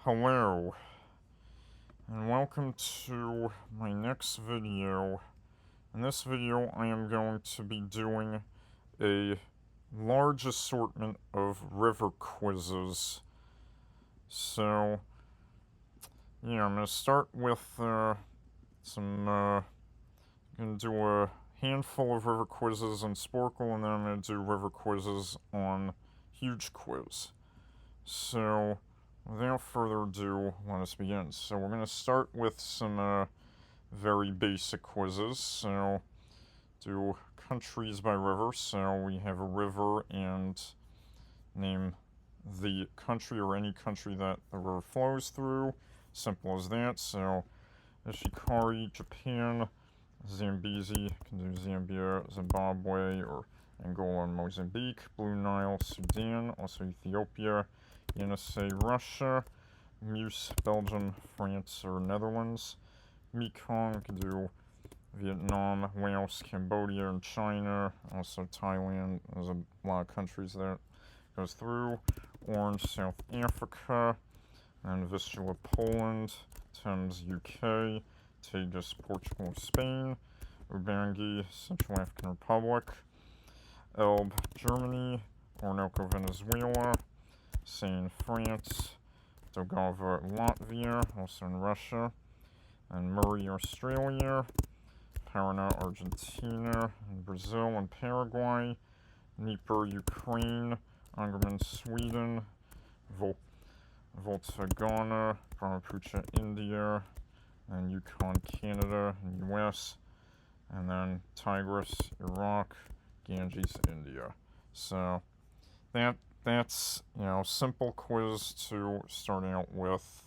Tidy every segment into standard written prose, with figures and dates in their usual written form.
Hello, and welcome to my next video. In this video, I am going to be doing a large assortment of river quizzes. So, yeah, I'm going to start with I'm going to do a handful of river quizzes on Sporkle, and then I'm going to do river quizzes on Huge Quiz. So, without further ado, let us begin. So we're going to start with some very basic quizzes. So, do countries by river. So we have a river and name the country or any country that the river flows through. Simple as that. So, Ishikari, Japan, Zambezi, can do Zambia, Zimbabwe, or Angola and Mozambique, Blue Nile, Sudan, also Ethiopia, Yenisei, Russia, Meuse, Belgium, France, or Netherlands, Mekong, can do Vietnam, Laos, Cambodia, and China, also Thailand. There's a lot of countries that goes through. Orange, South Africa, and Vistula, Poland, Thames, UK, Tagus, Portugal, Spain, Ubangi, Central African Republic, Elbe, Germany, Orinoco, Venezuela, Seine, France, Daugava, Latvia, also in Russia, and Murray, Australia, Paraná, Argentina, and Brazil and Paraguay, Dnieper, Ukraine, Angerman, Sweden, Volta, Brahmaputra, India, and Yukon, Canada, and US, and then Tigris, Iraq, Ganges, India. So that's, simple quiz to start out with.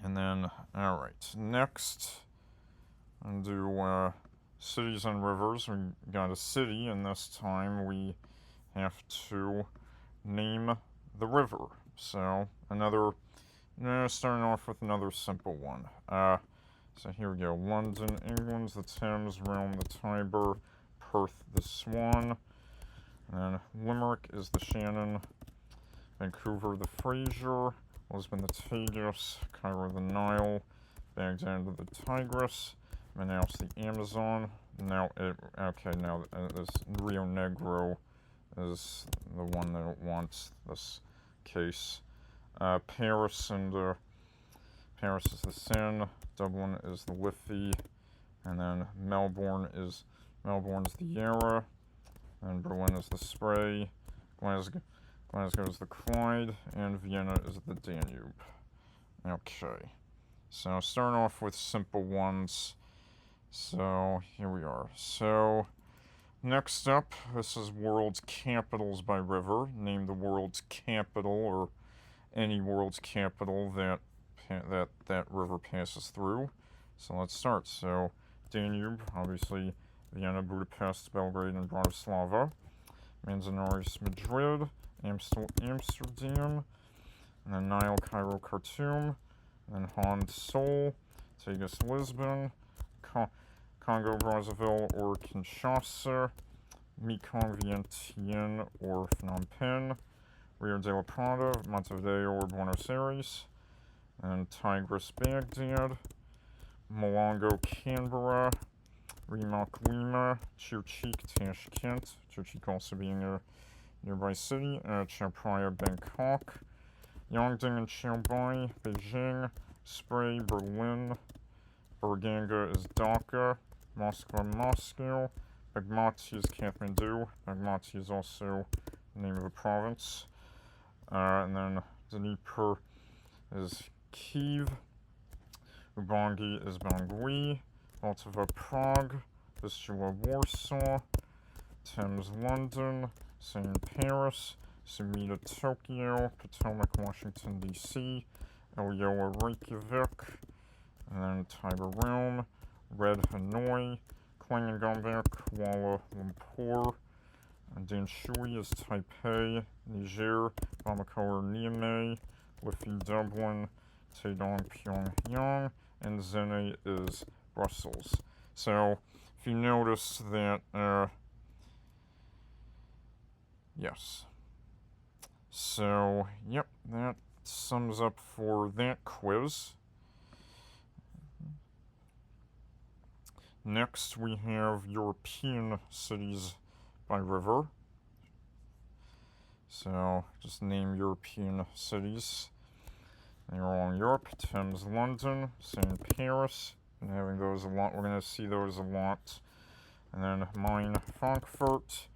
And then, alright, next, I'm going to do cities and rivers. We got a city, and this time we have to name the river. So, starting off with another simple one. So here we go. London, England's the Thames, Rome, the Tiber, Perth, the Swan, and then Limerick is the Shannon, Vancouver, the Fraser, Lisbon, the Tagus, Cairo, the Nile, Baghdad, the Tigris, Manaus, the Amazon. Now this Rio Negro is the one that it wants this case. Paris is the Seine, Dublin is the Liffey, and then Melbourne's the Yarra, and Berlin is the Spray, Glasgow is the Clyde, and Vienna is the Danube. Okay, so starting off with simple ones. So here we are. So next up, this is world's capitals by river. Name the world's capital or any world's capital that river passes through. So let's start. So Danube, obviously Vienna, Budapest, Belgrade, and Bratislava. Manzanares, Madrid. Amsterdam. And then Nile, Cairo, Khartoum. And then Hond, Seoul. Tagus, Lisbon. Congo, Brazzaville, or Kinshasa. Mekong, Vientiane, or Phnom Penh. Rio de la Plata, Montevideo, or Buenos Aires. And Tigris, Baghdad. Molongo, Canberra. Rimac, Lima. Chirchik, Tashkent. Chirchik also being a nearby city. Chao Phraya, Bangkok. Yongding and Xiaobai, Beijing. Spray, Berlin. Berganga is Dhaka. Moscow. Bagmati is Kathmandu. Bagmati is also the name of a province. And then Dnieper is Kiev. Ubangi is Bangui. Baltova, Prague. Vistula, Warsaw. Thames, London. Seine, Paris. Sumida, Tokyo. Potomac, Washington, D.C. Elyoa, Reykjavik. And then Tiber, Rome. Red, Hanoi. Klangenberg, Kuala Lumpur. And Danshui is Taipei. Niger, Bamako, or Niamey. Liffey, Dublin. Taedong, Pyongyang. And Zene is Brussels. So, if you notice that, yes. So, yep, that sums up for that quiz. Next, we have European cities by river. So, just name European cities. They're all in Europe. Thames, London, St. Paris. And having those a lot, we're going to see those a lot. And then Main, Frankfurt,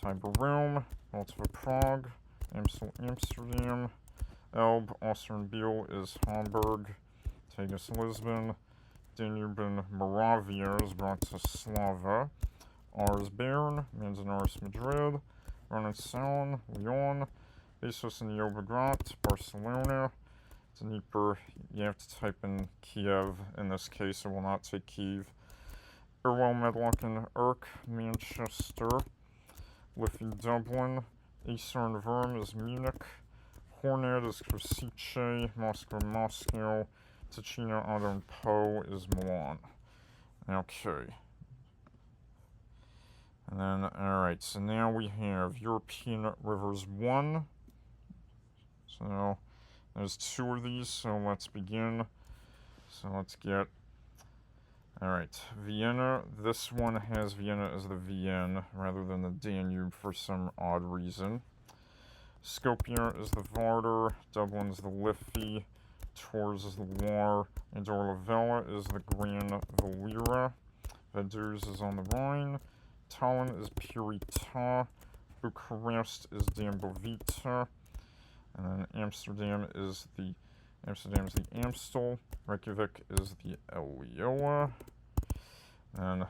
Tiber, Rome, Baltimore, Prague, Amsterdam, Elbe, Austrian Biel is Hamburg, Tagus, Lisbon, Danube and Moravia is Bratislava, Ars, Bern, Manzanares, Madrid, Renaissance, Lyon, Bezos and Llobregat, Barcelona, Dnieper, you have to type in Kiev in this case, it will not say Kiev, Irwell, Medlock and Urk, Manchester, Liffey, Dublin, Acer and Verm is Munich, Hornet is Krasice, Moscow, Ticino, Otto, and Po is Milan. Okay. And then, alright, so now we have European Rivers 1. So, there's 2 of these, so let's begin. So let's get, alright, Vienna. This one has Vienna as the Vienne rather than the Danube for some odd reason. Skopje is the Vardar, Dublin is the Liffey, Tours is the Loire, and Orlavella is the Gran Valera. Vaduz is on the Rhine, Tallinn is Purita, Bucharest is Dambovita, and then Amsterdam is the Amstel, Reykjavik is the Elioa, and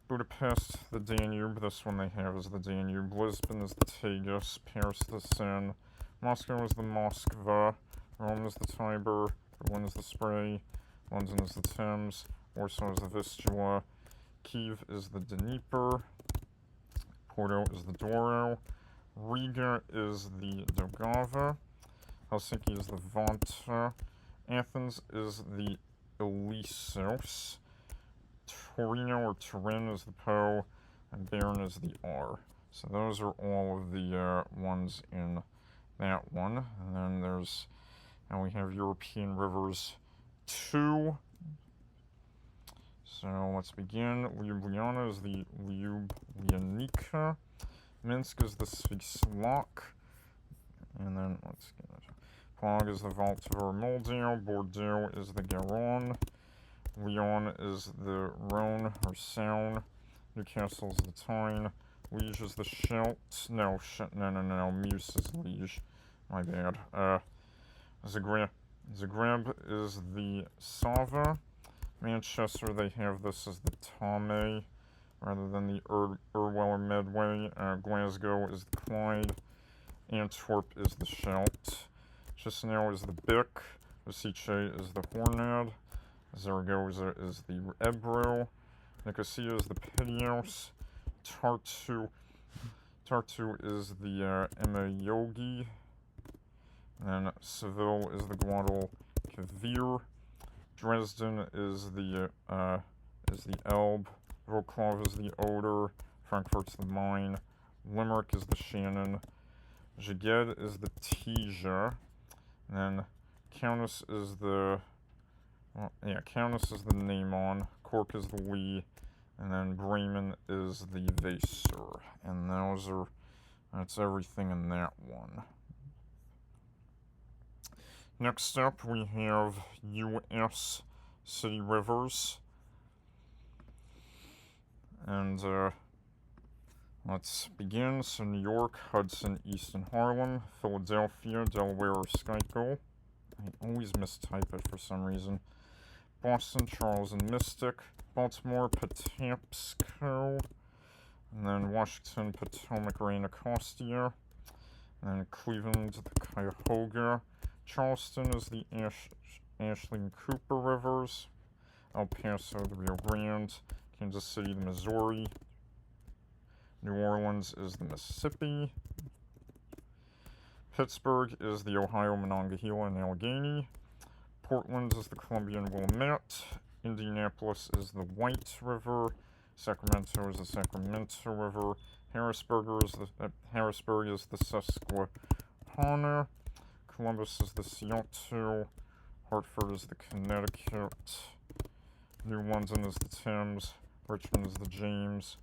Budapest, the Danube, this one they have is the Danube, Lisbon is the Tagus, Paris the Seine, Moscow is the Moskva, Rome is the Tiber, Berlin is the Spree, London is the Thames, Warsaw is the Vistula, Kiev is the Dnieper, Porto is the Douro, Riga is the Daugava, Helsinki is the Vanta, Athens is the Ilissos, Torino or Turin is the Po, and Bern is the R. So those are all of the ones in that one. And then there's, now we have European Rivers 2. So let's begin. Ljubljana is the Ljubljanica. Minsk is the Svislak. And then let's get it. Prague is the Valtver Moldau. Bordeaux is the Garonne. Lyon is the Rhone or Saône. Newcastle is the Tyne. Liege is the Scheldt. No, Muse is Liege. My bad. Zagreb is the Sava. Manchester, they have this as the Tame rather than the Irwell or Medway. Glasgow is the Clyde. Antwerp is the Scheldt. Chisinau is the Bic. Rosice is the Hornad. Zaragoza is the Ebro. Nicosia is the Pedios. Tartu is the Emayogi. And Seville is the Guadalquivir. Dresden is the Elbe. Wroclaw is the Oder. Frankfurt's the Main. Limerick is the Shannon. Szeged is the Tija. And then Kaunas is the Kaunas is the Namon. Cork is the Lee. And then Bremen is the Weser. And that's everything in that one. Next up, we have U.S. city rivers. And let's begin. So New York, Hudson, Easton, Harlem. Philadelphia, Delaware, or Schuylkill. I always mistype it for some reason. Boston, Charles, and Mystic. Baltimore, Patapsco. And then Washington, Potomac, Anacostia. And then Cleveland, the Cuyahoga. Charleston is the Ashley and Cooper rivers. El Paso, the Rio Grande. Kansas City, the Missouri. New Orleans is the Mississippi. Pittsburgh is the Ohio, Monongahela, and Allegheny. Portland is the Columbia and Willamette. Indianapolis is the White River. Sacramento is the Sacramento River. Harrisburg is the Susquehanna. Columbus is the Scioto. Hartford is the Connecticut. New London is the Thames. Richmond is the James.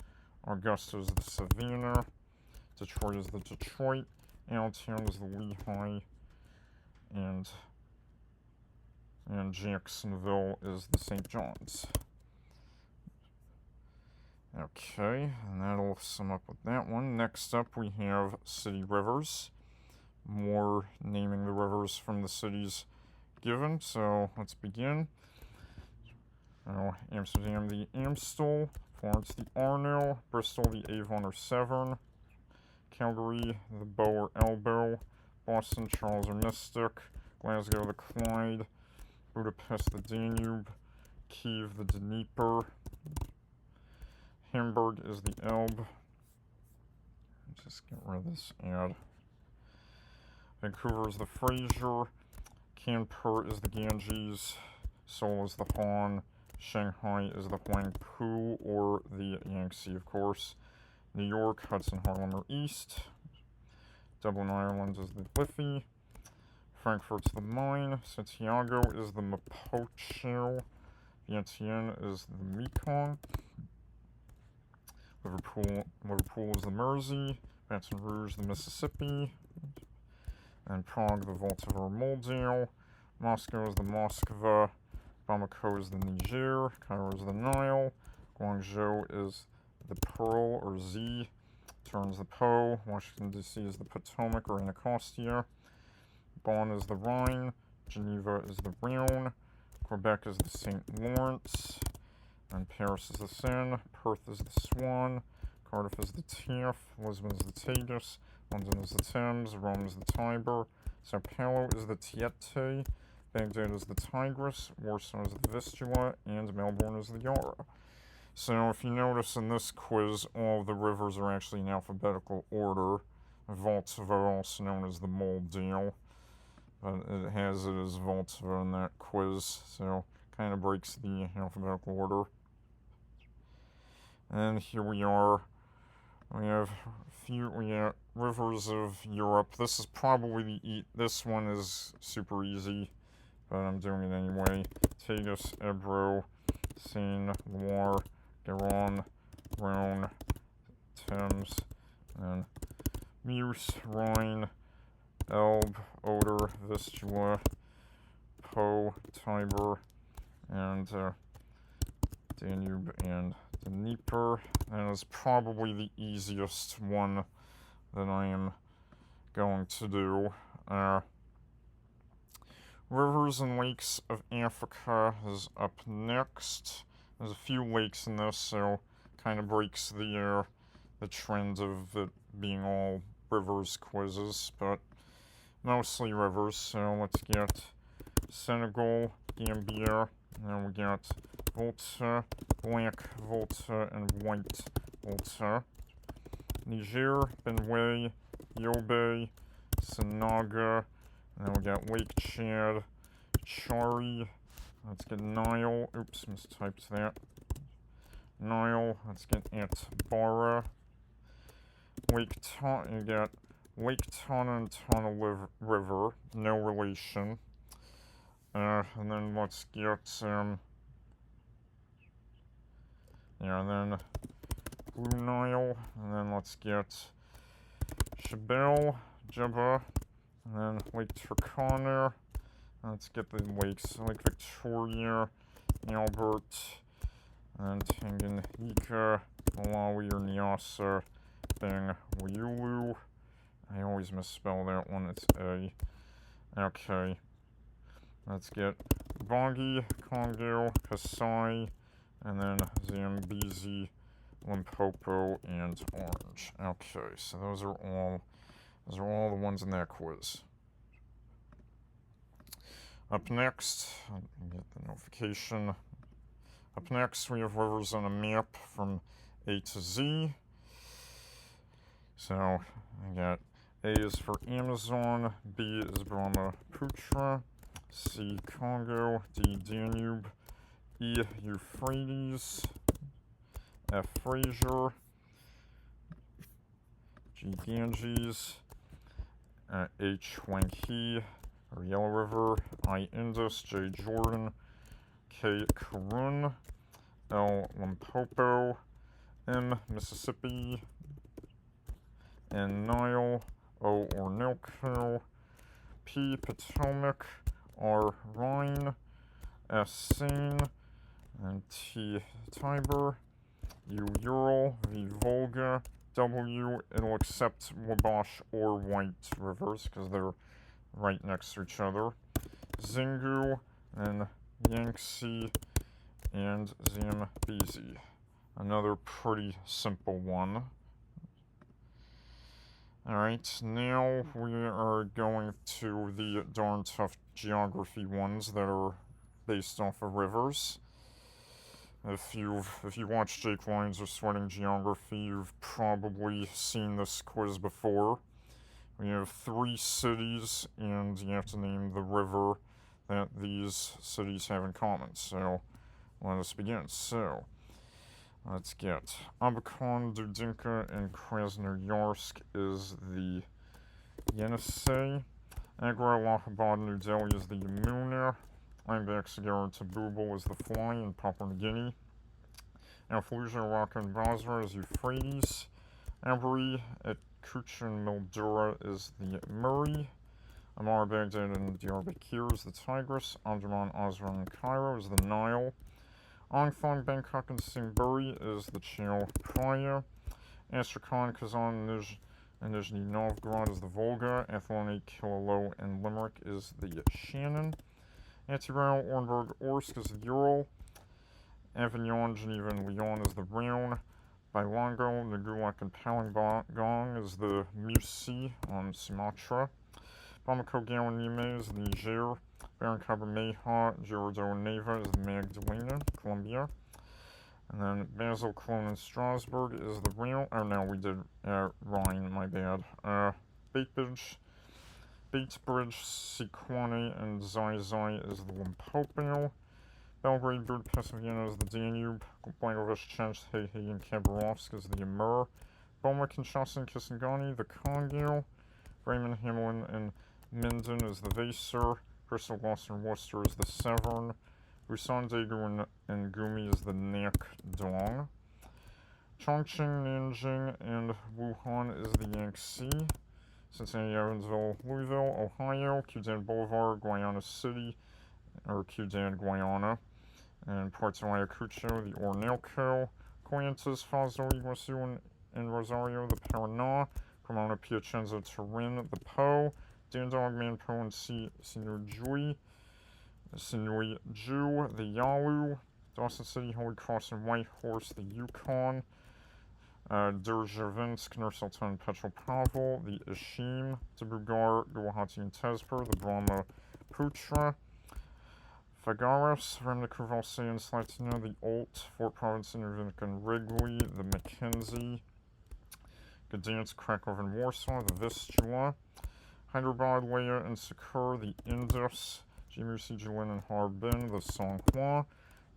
Augusta is the Savannah. Detroit is the Detroit. Allentown is the Lehigh. And Jacksonville is the St. John's. Okay, and that'll sum up with that one. Next up, we have city rivers. More naming the rivers from the cities given, so let's begin. Amsterdam, the Amstel. Florence, the Arno. Bristol, the Avon or Severn. Calgary, the Bow or Elbow. Boston, Charles or Mystic. Glasgow, the Clyde. Budapest, the Danube. Kiev, the Dnieper. Hamburg is the Elbe. Just get rid of this ad. Vancouver is the Fraser. Kanpur is the Ganges. Seoul is the Han. Shanghai is the Huangpu, or the Yangtze, of course. New York, Hudson, Harlem, or East. Dublin, Ireland is the Liffey. Frankfurt's the Main. Santiago is the Mapocho. Vientiane is the Mekong. Liverpool is the Mersey. Baton Rouge, the Mississippi. And Prague, the Vltava or Moldau. Moscow is the Moskva. Bamako is the Niger. Cairo is the Nile. Guangzhou is the Pearl or Z. Turns the Po. Washington, D.C. is the Potomac or Anacostia. Bonn is the Rhine. Geneva is the Rhone. Quebec is the St. Lawrence. And Paris is the Seine. Perth is the Swan. Cardiff is the Taff. Lisbon is the Tagus. London is the Thames. Rome is the Tiber. Sao Paulo is the Tiete. Baghdad is the Tigris. Warsaw is the Vistula. And Melbourne is the Yarra. So if you notice in this quiz, all of the rivers are actually in alphabetical order. Vltava, also known as the Moldau, but it has it as Vltava in that quiz, so kind of breaks the alphabetical order. And here we are. We have rivers of Europe. This is probably this one is super easy, but I'm doing it anyway. Tagus, Ebro, Seine, Loire, Garonne, Rhone, Thames, and Meuse, Rhine, Elbe, Oder, Vistula, Po, Tiber, and Danube and Dnieper. That is probably the easiest one that I am going to do. Rivers and Lakes of Africa is up next. There's a few lakes in this, so kind of breaks the trend of it being all rivers quizzes, but mostly rivers. So let's get Senegal, Gambia, and we got Volta, Black Volta, and White Volta. Niger, Benue, Yobe, Sanaga, and then we got Lake Chad, Chari. Let's get Nile. Oops, mistyped that. Nile. Let's get Atbara. You got Lake Tana and Tana River. No relation. And then let's get and then Blue Nile. And then let's get Jebel, Jebba. And then Lake Turkana. Let's get the lakes. Lake Victoria, Albert, and Tanganyika, Malawi or Nyasa, Bangweulu. I always misspell that one, it's A. Okay. Let's get Bongi, Congo, Kasai, and then Zambezi, Limpopo, and Orange. Okay, so those are all the ones in that quiz. Up next, get the notification. Up next, we have rivers on a map from A to Z. So, I got A is for Amazon, B is Brahmaputra, C Congo, D Danube, E Euphrates, F Fraser, G Ganges, H. Wanghe, or Yellow River. I. Indus. J. Jordan. K. Karun. L. Limpopo. M. Mississippi. N. Nile. O. Orinoco. P. Potomac. R. Rhine. S. Seine. And T. Tiber. U. Ural. V. Volga. W. It'll accept Wabash or White rivers because they're right next to each other. Xingu, and Yangtze, and Zambezi. Another pretty simple one. Alright, now we are going to the darn tough geography ones that are based off of rivers. If you watch Jake Lyons or Sweating Geography, you've probably seen this quiz before. We have 3 cities, and you have to name the river that these cities have in common. So, let us begin. So, let's get Abakan, Dudinka, and Krasnoyarsk is the Yenisei. Agra, Allahabad, New Delhi is the Yamuna. Einbach, Sagara, Tabubal is the Fly in Papua New Guinea. Al-Fallujah, Raqqa, and Basra is Euphrates. Abri at Kuch and Mildura is the Murray. Amar, Baghdad, and Diyarbakir is the Tigris. Andaman, Azran, and Cairo is the Nile. Angfang, Bangkok, and Singburi is the Chao Phraya. Astrakhan, Kazan, and Nizhny Novgorod is the Volga. Athlone, Kilolo, and Limerick is the Shannon. Antirao, Orenburg, Orsk is the Ural. Avignon, Geneva, and Lyon is the Rhone. Bailango, Nagulak, and Palembang is the Musi on Sumatra. Bamako, Gao, and Niamey is the Niger. Barankaba-Meha, Girardot, and Neva is the Magdalena, Colombia. And then Basel, Cologne, and Strasbourg is the Real. Oh no, we did Rhine, my bad. Baitbridge, Sequane, and Zai is the Limpopo. Belgrade, Budapest, Vienna is the Danube. Bangladesh, Chechnya, and Khabarovsk is the Amur. Boma, Kinshasa, and Kisangani, the Congo. Bremen, Hamelin, and Minden is the Weser. Bristol, Gloucester, and Worcester is the Severn. Busan, Daegu, and Gumi is the Nak Dong. Chongqing, Nanjing, and Wuhan is the Yangtze. Cincinnati, Evansville, Louisville, Ohio. Cudan Boulevard, Guayana City, or Cudan, Guyana. And Puerto Ayacucho, the Orinoco. Coyantes, Fazlo, Iguazu, and Rosario, the Paraná. Cremona, Piacenza, Turin, the Po. Dandog, Manpo, and Sinuiju, the Yalu. Dawson City, Holy Cross, and Whitehorse, the Yukon. Dzержинsk, Nur-Sultan, Petropavel, the Ishim. Tabugar, Guwahati, and Tezpur, the Brahmaputra. Fagaras, Remnikovelse, and Slatina, the Olt. Fort Province, Inuvik, and Wrigley, the Mackenzie. Gdansk, Krakow, and Warsaw, the Vistula. Hyderabad, Leia, and Sakura, the Indus. Jimusi, Jilin, and Harbin, the Songhua.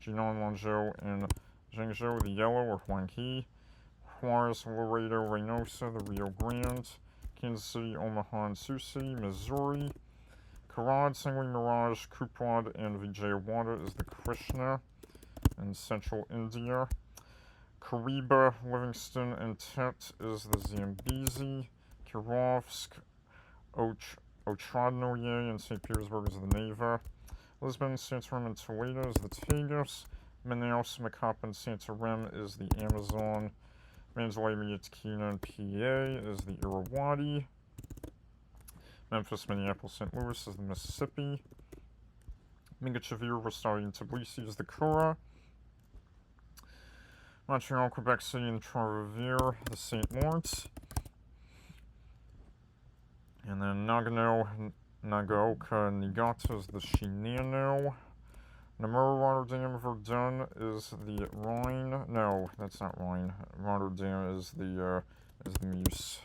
Jinan, Lanzhou, and Zhengzhou, the Yellow, or Huanghe. Juarez, Laredo, Reynosa, the Rio Grande. Kansas City, Omaha, and Sioux City, Missouri. Karad, Sangli, Mirage, Kupwad, and Vijayawada is the Krishna in central India. Kariba, Livingston, and Tet is the Zambezi. Kirovsk, Otradnoye, and St. Petersburg is the Neva. Lisbon, Santarem, and Toledo is the Tagus. Manaus, Macapa, and Santarem is the Amazon. Mandalay, Miatkina, and PA is the Irrawaddy. Memphis, Minneapolis, St. Louis is the Mississippi. Mingachevir, Rostov, and Tbilisi is the Kura. Montreal, Quebec City, and Trois-Rivières, the St. Lawrence. And then Nagano, Nagaoka, and Niigata is the Shinano. Namur, Rotterdam, Verdun is the Rhine. No, that's not Rhine. Rotterdam is the Meuse.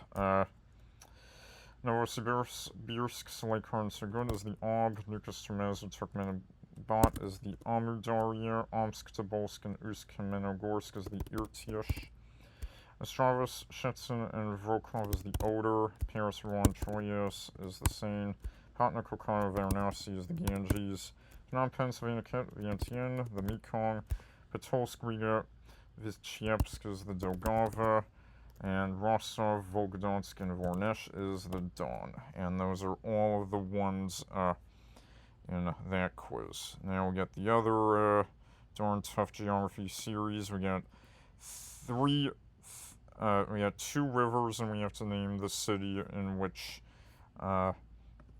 Novosibirsk, Selekar, and Surgut is the Ob. Nukas, Termez, and Turkmenabat is the Amudarya. Omsk, Tobolsk, and Ust-Kamenogorsk is the Irtysh. Ostravus, Stetson, and Volkov is the Oder. Paris, Rouen, Troyes is the Seine. Patna, Kokara, Varanasi is the Ganges. Phnom Penh, Vientiane, the Mekong. Patolsk, Riga, Vyshchepsk is the Daugava. And Rostov, Volgodonsk, and Voronezh is the Don. And those are all of the ones in that quiz. Now we got the other darn tough geography series. We got we got 2 rivers, and we have to name the city in which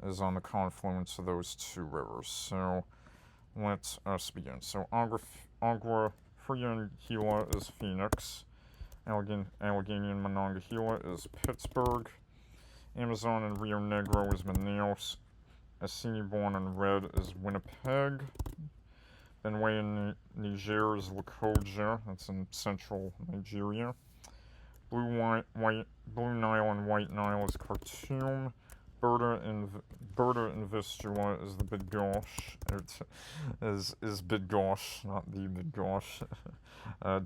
is on the confluence of those 2 rivers. So let us begin. So Agua Fria and Gila is Phoenix. Allegheny and Monongahela is Pittsburgh. Amazon and Rio Negro is Manaus. Assiniboine and Red is Winnipeg. Benue in Niger is Lokoja, that's in central Nigeria. Blue Nile and White Nile is Khartoum. Berta and Vistula is the Bidgosh. Is Bidgosh, not the Bidgosh.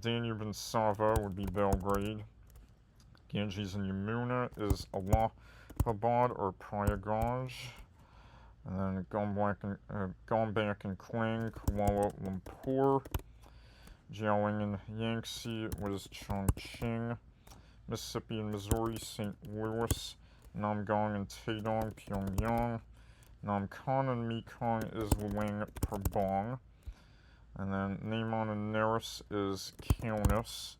Danube and Sava would be Belgrade. Ganges and Yamuna is Allahabad or Prayagraj. And then Gombak and Klang, Kuala Lumpur. Jialing and Yangtze was Chongqing. Mississippi and Missouri, St. Louis. Namgang and Taedong, Pyongyang. Namkan and Mekong is Luang Prabang. And then Neman and Neris is Kaunas.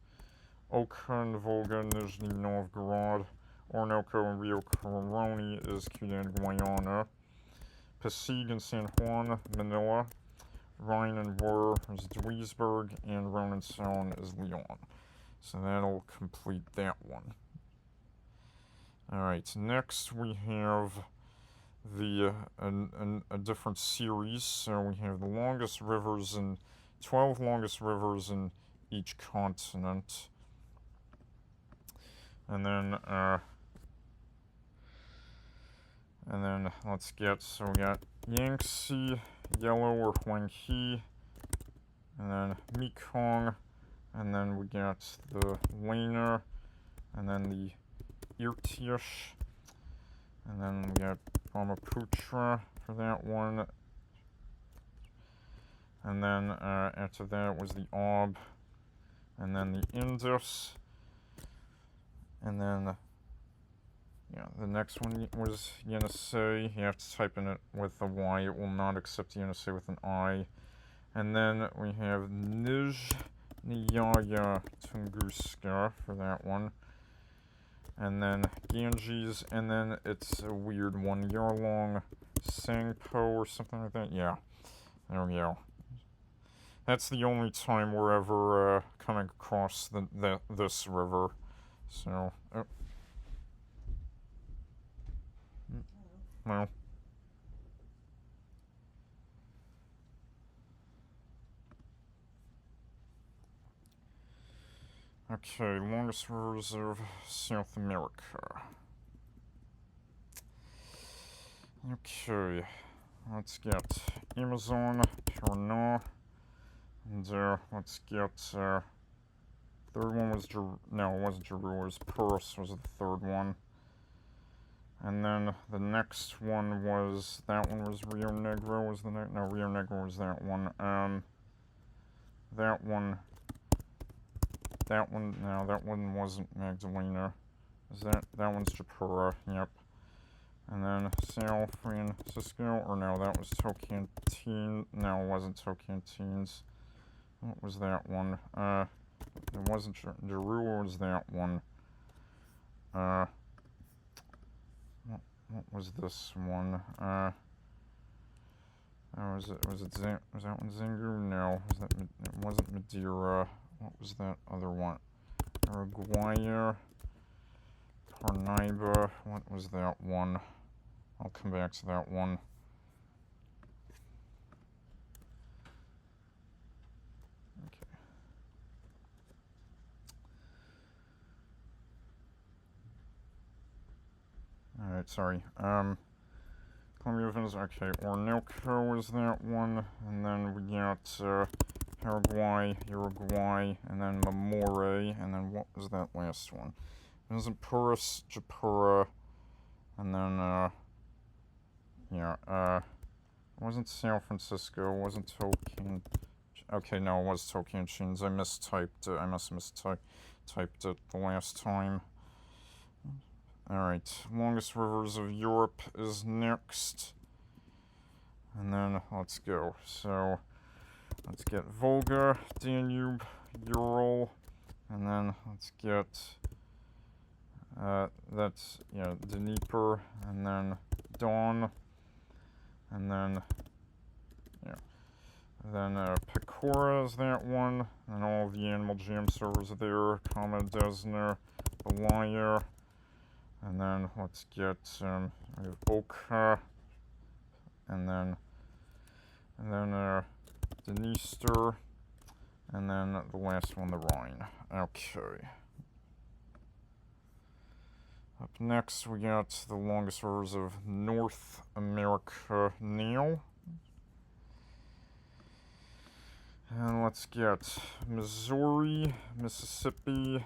Oka and Volga, Nizhny Novgorod. Orinoco and Rio Coroni is Cudan, Guyana. Pasig and San Juan, Manila. Rhine and Wur is Duisburg. And Ronen-Selin is Lyon. So that'll complete that one. Alright, next we have a different series. So we have the longest rivers and 12 longest rivers in each continent. And then let's get, so we got Yangtze, Yellow or Huanghe, and then Mekong, and then we got the Lena, and then the Irtysh, and then we got Brahmaputra for that one, and then after that was the Ob, and then the Indus, and then the next one was Yenisei. You have to type in it with a Y. It will not accept Yenisei with an I. And then we have Nizhnyaya Tunguska for that one. And then Ganges, and then it's a weird one. Yarlong Sangpo or something like that. Yeah, there we go. That's the only time we're ever coming across this river. So, well. Okay, longest rivers of South America. Okay, let's get Amazon, Paraná, and let's get, third one was, no, it wasn't Giroux, it was Purus was the third one. And then the next one was, that one was Rio Negro was the next, no, Rio Negro was that one. That one wasn't Magdalena. That one's Japura, yep. And then San Francisco, or no, that was Tocantins. No, it wasn't Tocantins. What was that one? It wasn't Giroux, was that one. What was this one? Was that one Zingu? No, it wasn't Madeira. What was that other one? Uruguay, Parnaíba. What was that one? I'll come back to that one. Okay. Alright, sorry. Columbia, okay, Orinoco was that one, and then we got Paraguay, Uruguay, and then Mamore, and then what was that last one? It wasn't Puris, Japura, and then, it wasn't San Francisco, it wasn't Tokyo. Okay, no, it was Tocantins. I mistyped it. I must have mistyped it the last time. Alright, longest rivers of Europe is next. And then, let's go. So, let's get Volga, Danube, Ural, and then let's get, that's, Dnieper, and then Don, and then, Pecora is that one, and all of the Animal Jam servers are there, Kama, Desner, Belaya, and then let's get, we have Oka, and then Dniester, and then the last one, the Rhine. Okay. Up next, we got the longest rivers of North America now. And let's get Missouri, Mississippi,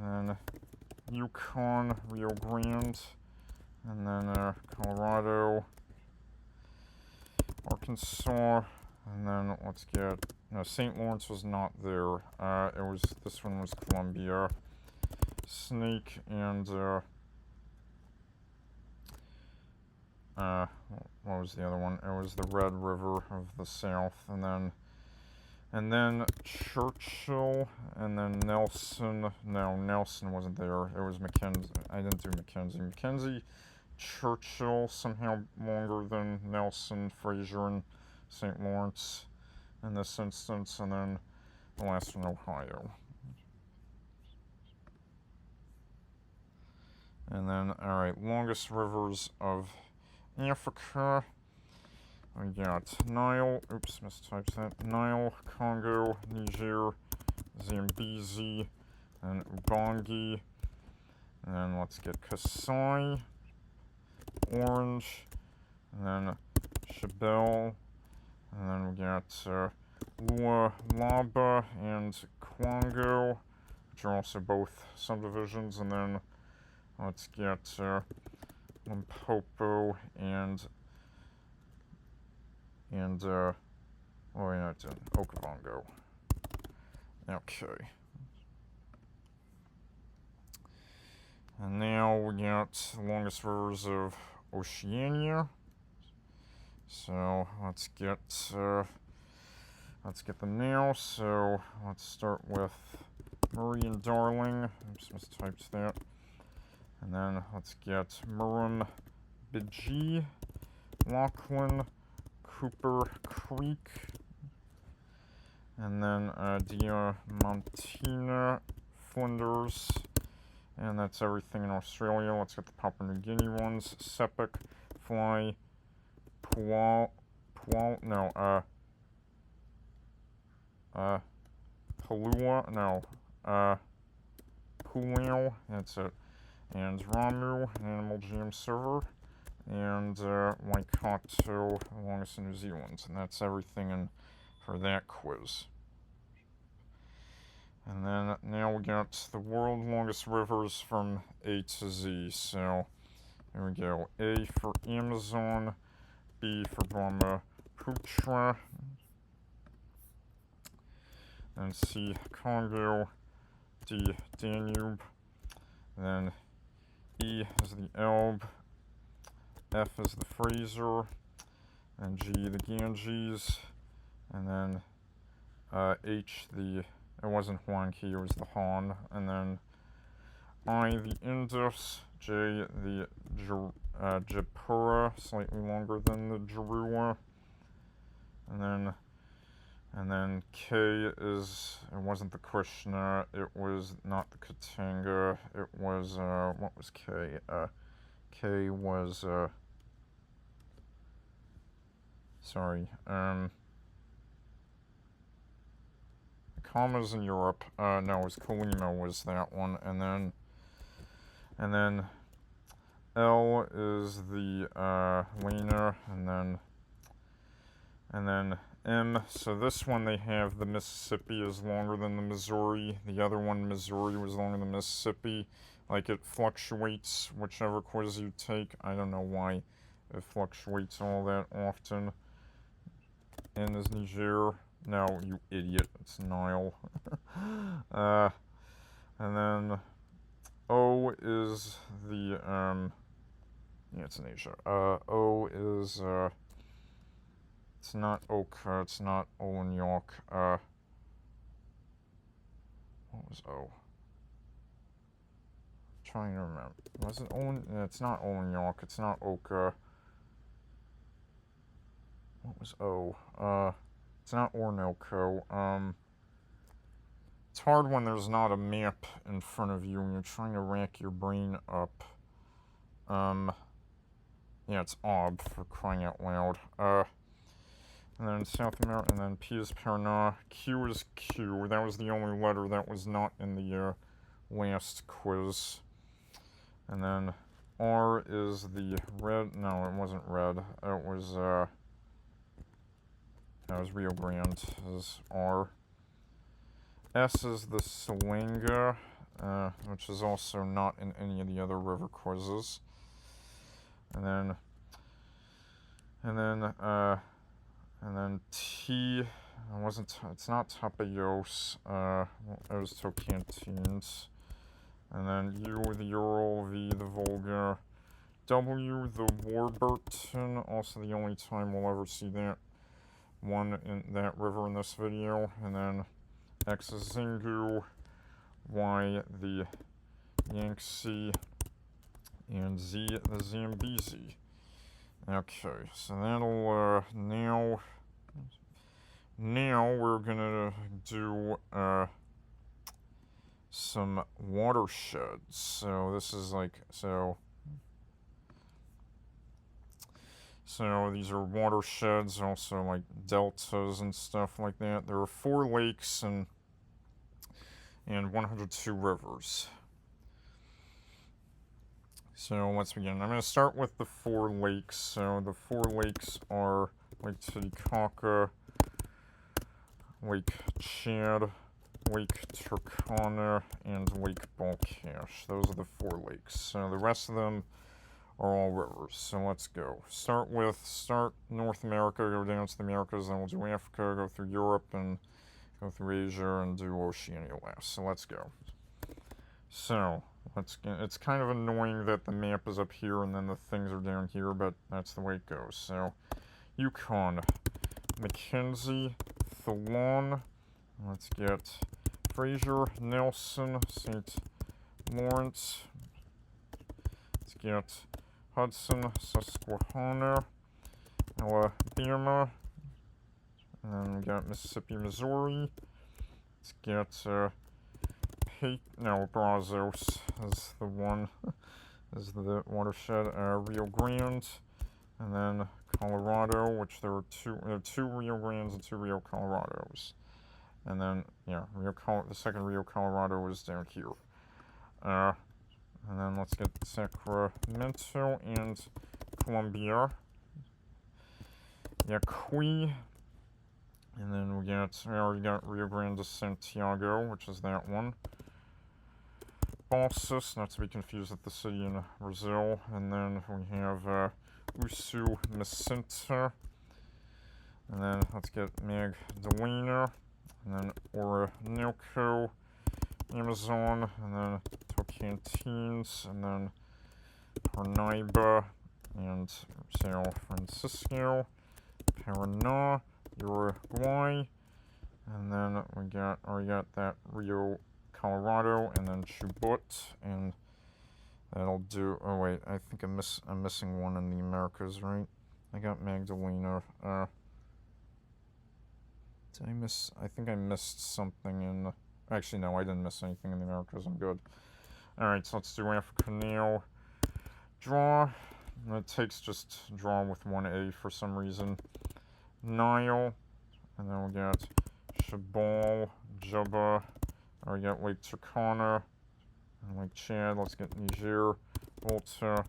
and then Yukon, Rio Grande, and then Colorado, Arkansas, and then let's get, no, St. Lawrence was not there. This one was Columbia, Snake, and, what was the other one? It was the Red River of the South, and then Churchill, and then Nelson. No, Nelson wasn't there. It was Mackenzie. I didn't do Mackenzie. Mackenzie, Churchill, somehow longer than Nelson, Fraser, and St. Lawrence in this instance, and then the last one, Ohio. And then, alright, longest rivers of Africa. We got Nile, oops, mistyped that. Nile, Congo, Niger, Zambezi, and Ubangi. And then let's get Kasai, Orange, and then Shabelle, and then we got Lualaba and Kwango, which are also both subdivisions, and then let's get Limpopo and Okavango. Okay. And now we got the longest rivers of Oceania. So let's get them now. So let's start with Murray and Darling. Oops, mistyped that. And then let's get Murrumbidgee, Lachlan, Cooper Creek, and then Diamantina, Flinders, and that's everything in Australia. Let's get the Papua New Guinea ones: Sepik, Fly, Pulau, Pulau, that's it, and Ramu, Animal Jam server, and Waikato, the longest in New Zealand, and that's everything for that quiz. And then now we got the world longest rivers from A to Z. So here we go. A for Amazon, B for Brahmaputra, and C Congo, D Danube, then E is the Elbe, F is the Fraser, and G the Ganges, and then H it wasn't Huanghe, it was the Han, and then I the Indus, J the Japura, slightly longer than the Jarua, and then K is, it wasn't the Krishna, it was not the Katanga, it was, what was K? K was, Commas in Europe, no, it was Colima was that one, and then L is the Lena, and then M. So this one they have the Mississippi is longer than the Missouri. The other one, Missouri, was longer than Mississippi. Like it fluctuates whichever quiz you take. I don't know why it fluctuates all that often. N is Niger. No, you idiot. It's Nile. And then O is the, yeah, it's in Asia. O is, it's not Oka, it's not Olenyok. What was O? Trying to remember. Was it Olen? It's not Olenyok, it's not Oka. What was O? It's not Orinoco. It's hard when there's not a map in front of you and you're trying to rack your brain up. Yeah, it's Ob, for crying out loud. And then South America, and then P is Paraná. Q is Q. That was the only letter that was not in the last quiz. And then R is the red. No, it wasn't red. It was Rio Grande. Is R. S is the Salanga, which is also not in any of the other river quizzes. And then T, it's not Tapajos, it was Tocantins. And then U, the Ural, V, the Volga, W, the Warburton, also the only time we'll ever see that one in that river in this video. And then X is Xingu, Y, the Yangtze, and Z, the Zambezi. Okay, so that'll, now we're gonna do, some watersheds. So this is like, so these are watersheds, also like deltas and stuff like that. There are 4 lakes and 102 rivers. So let's begin. I'm going to start with the 4 lakes. So the 4 lakes are Lake Titicaca, Lake Chad, Lake Turkana, and Lake Balkash. Those are the 4 lakes. So the rest of them are all rivers. So let's go. Start North America, go down to the Americas, then we'll do Africa, go through Europe, and go through Asia, and do Oceania last. So let's go. So it's kind of annoying that the map is up here and then the things are down here, but that's the way it goes. So Yukon, Mackenzie, Thalon, let's get Fraser, Nelson, St. Lawrence, let's get Hudson, Susquehanna, Alabama, and then we got Mississippi, Missouri, let's get Brazos is the one, is the watershed, Rio Grande, and then Colorado, which there are 2 Rio Grandes and 2 Rio Colorados. And then, yeah, the second Rio Colorado is down here. And then let's get Sacramento and Columbia. Yaqui. And then we already got Rio Grande de Santiago, which is that one. Balsas, not to be confused with the city in Brazil. And then we have Usu Macinta. And then let's get Magdalena. And then Orinoco, Amazon, and then Tocantins, and then Parnaíba, and San Francisco, Paraná, Uruguay, and then we already got that Rio Colorado, and then Chubut, and that'll do. Oh wait, I think I'm missing one in the Americas, right? I got Magdalena. Did I miss? I think I missed something in. Actually, no, I didn't miss anything in the Americas. I'm good. Alright, so let's do Africa now. Draw. It takes just draw with 1A for some reason. Nile. And then we got Shabal, Juba. We got Lake Turkana and Lake Chad. Let's get Niger, Volta,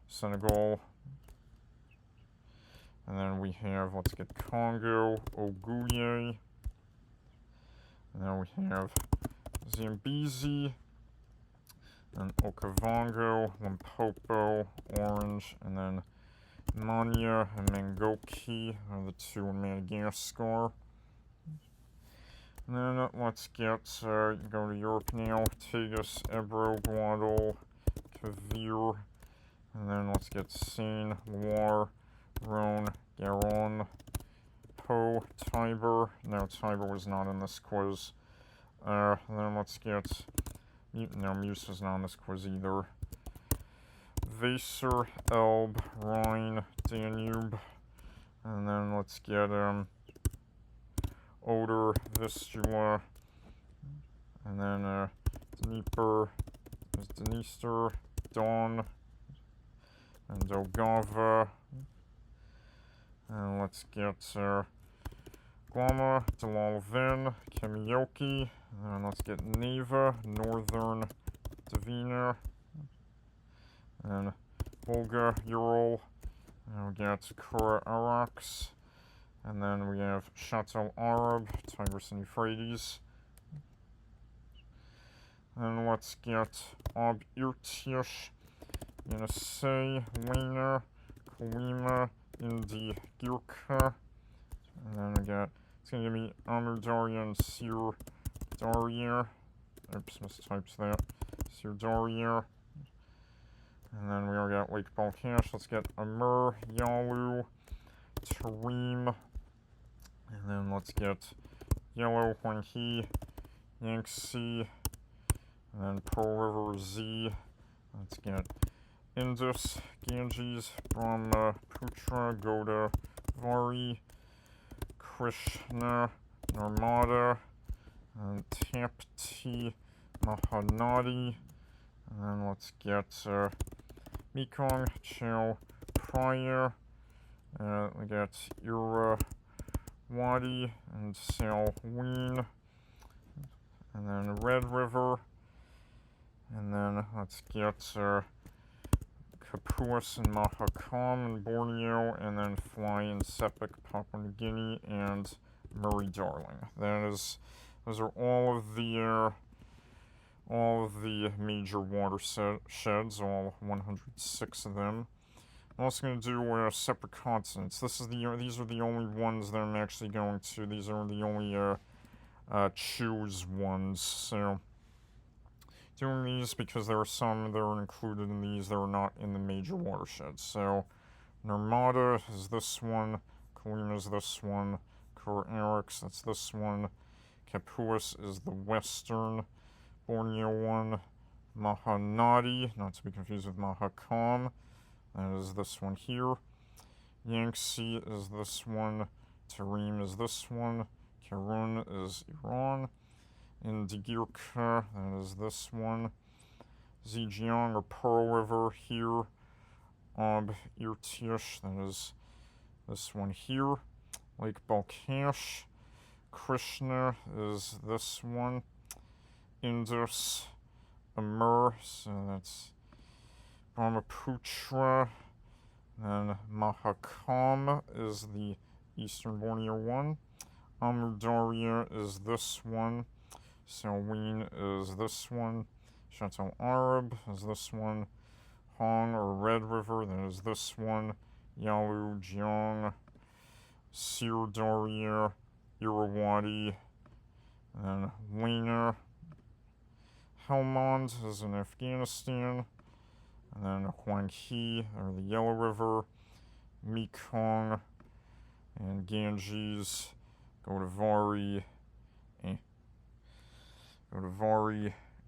Senegal. And then we have, let's get Congo, Oguye. And then we have Zambezi, and Okavango, Limpopo, Orange, and then Manya and Mangoki are the two in Madagascar. And then let's get, go to Europe now, Tagus, Ebro, Guadal, Cavir, and then let's get Seine, Loire, Rhone, Garonne, Po, Tiber. No, Tiber was not in this quiz. And then let's get, no, Meuse was not in this quiz either. Weser, Elbe, Rhine, Danube, and then let's get Oder, Vistula, and then Dnieper, Dniester, Don, and Daugava, and let's get Glama, Dalalvin, Kemioki, and let's get Neva, Northern Dvina, and Volga, Ural, and we get Kura Arax, and then we have Chateau Arab, Tigris and Euphrates, and let's get Ob Irtish, Yenisei, Wiener, Kolima, Indi Girka, and then we got, it's gonna give me Amudarya and Sir Darya, oops, mistyped that, Sir Darya. And then we already got Lake Balkash. Let's get Amur, Yalu, Tarim. And then let's get Yellow, Huanghe, Yangtze. And then Pearl River Z. Let's get Indus, Ganges, Brahmaputra, Godavari, Krishna, Narmada, and Tapti, Mahanadi. And then let's get Mekong, Chao Phraya, we got Irrawaddy and Salween, and then Red River, and then let's get Kapuas and Mahakam in Borneo, and then Fly and Sepik, Papua New Guinea, and Murray-Darling. Those are all of the major watersheds, all 106 of them. I'm also going to do separate continents. These are the only ones that I'm actually going to. These are the only choose ones. So doing these because there are some that are included in these that are not in the major watersheds. So Narmada is this one, Kolima is this one, Kura Arax, that's this one, Kapuas is the western Borneo one, Mahanadi, not to be confused with Mahakam, that is this one here. Yangtze is this one, Tarim is this one, Karun is Iran, Indigirka, that is this one, Zhejiang or Pearl River here, Ob Irtish, that is this one here, Lake Balkash, Krishna is this one, Indus, Amur, so that's Brahmaputra, then Mahakam is the eastern Borneo one, Amudarya is this one, Salween is this one, Chateau Arab is this one, Hong or Red River, that is this one, Yalu, Jiang, Sir Darya, Irrawaddy, and Wiener. Helmand is in Afghanistan, and then Huanghe, or the Yellow River, Mekong, and Ganges, Godavari,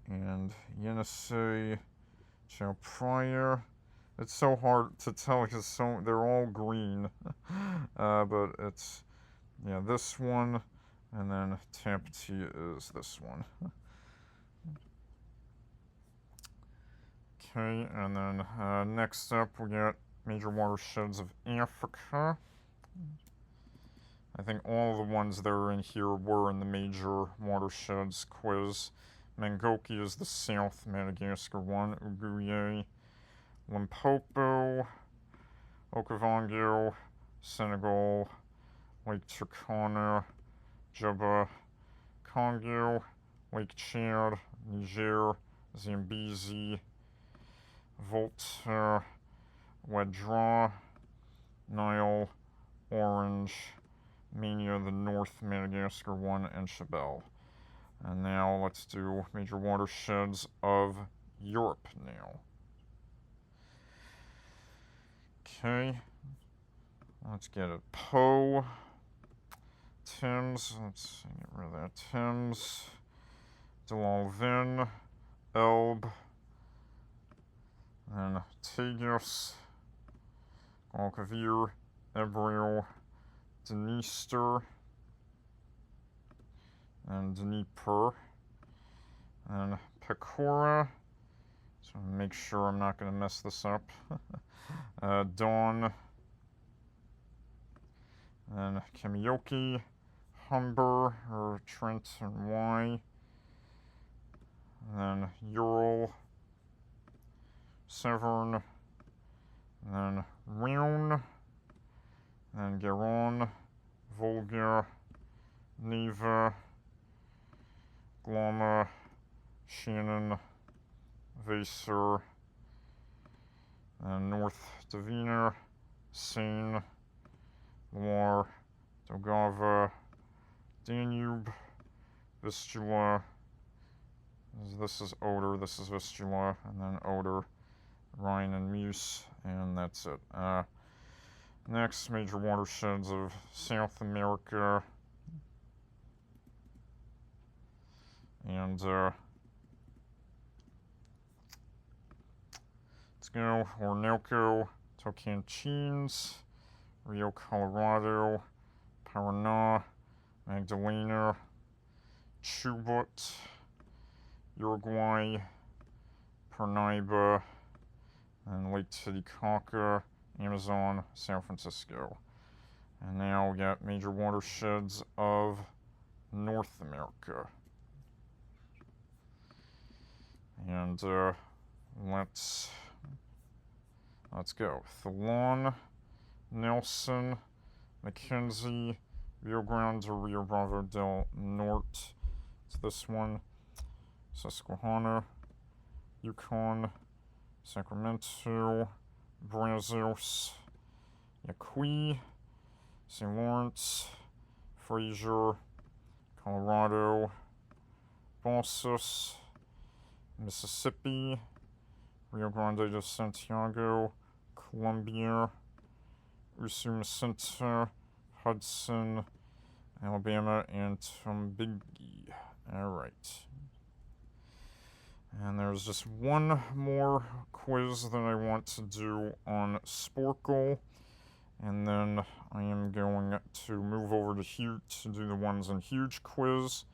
and Yenisei, Chao Phraya. It's so hard to tell because they're all green, but it's, yeah, this one, and then Tapti is this one. Okay, and then next up we got major watersheds of Africa. I think all the ones that are in here were in the major watersheds quiz. Mangoki is the South Madagascar one, Uguye, Limpopo, Okavango, Senegal, Lake Turkana, Juba, Congo, Lake Chad, Niger, Zambezi, Volta, Wadra, Nile, Orange, Mania, the North, Madagascar 1, and Chabelle. And now let's do major watersheds of Europe now. Okay, let's get it. Po, Thames, let's get rid of that. Thames, de l'Alvin, Elbe, then Tagus, Guadalquivir, Ebreo, Dniester, and Dnieper, and Pecora. So make sure I'm not going to mess this up. Don, and Kamioki, Humber, or Trent and Y, and then Ural, Severn, and then Rhone, and Garonne, Volga, Neva, Glomma, Shannon, Weser, and North Davina, Seine, Loire, Daugava, Danube, Vistula. This is Oder, this is Vistula, and then Oder, Rhine, and Meuse, and that's it. Next, major watersheds of South America. And let's go. Orinoco, Tocantins, Rio Colorado, Paraná, Magdalena, Chubut, Uruguay, Parnaíba, and Lake Titicaca, Amazon, San Francisco. And now we got major watersheds of North America. And let's go. Thalon, Nelson, McKenzie, Rio Grande, Rio Bravo del Norte. It's this one. Susquehanna, Yukon, Sacramento, Brazos, Yaqui, St. Lawrence, Fraser, Colorado, Balsas, Mississippi, Rio Grande de Santiago, Columbia, Usumacinta, Hudson, Alabama, and Tombigbee. Alright. And there's just one more quiz that I want to do on Sporkle. And then I am going to move over to Huge to do the ones in Huge quiz.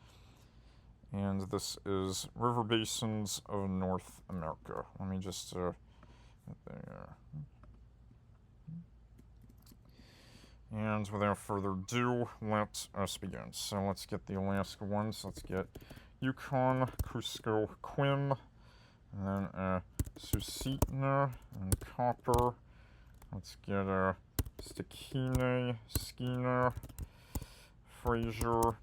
And this is River Basins of North America. Let me just get there. And without further ado, let us begin. So let's get the Alaska ones. Let's get Yukon, Cusco, Quim, and then Susitna and Copper. Let's get Stikine, Skeena, Fraser,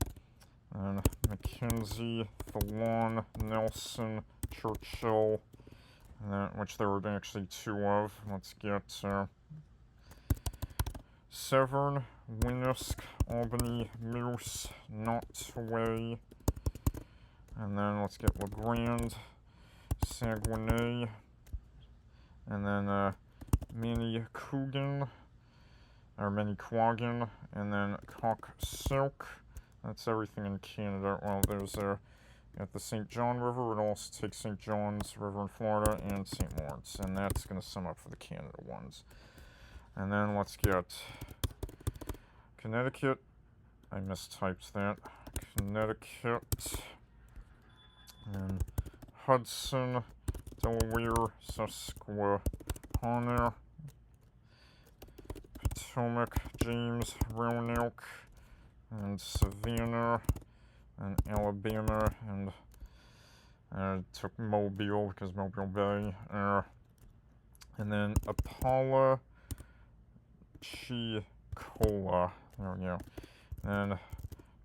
and Mackenzie, Thalon, Nelson, Churchill, and then, which there were actually two of. Let's get Severn, Winnisk, Albany, Moose, Nottoway, and then let's get LeGrand, Saguenay, and then Manicouagan, or Manicouagan, and then Cocksilk. That's everything in Canada. Well, there's at the St. John River. It also takes St. John's River in Florida and St. Lawrence, and that's going to sum up for the Canada ones. And then let's get Connecticut. I mistyped that. Connecticut. And Hudson, Delaware, Susquehanna, Potomac, James, Roanoke, and Savannah, and Alabama, and I took Mobile because Mobile Bay, and then Apollo, Cola. There we go. Then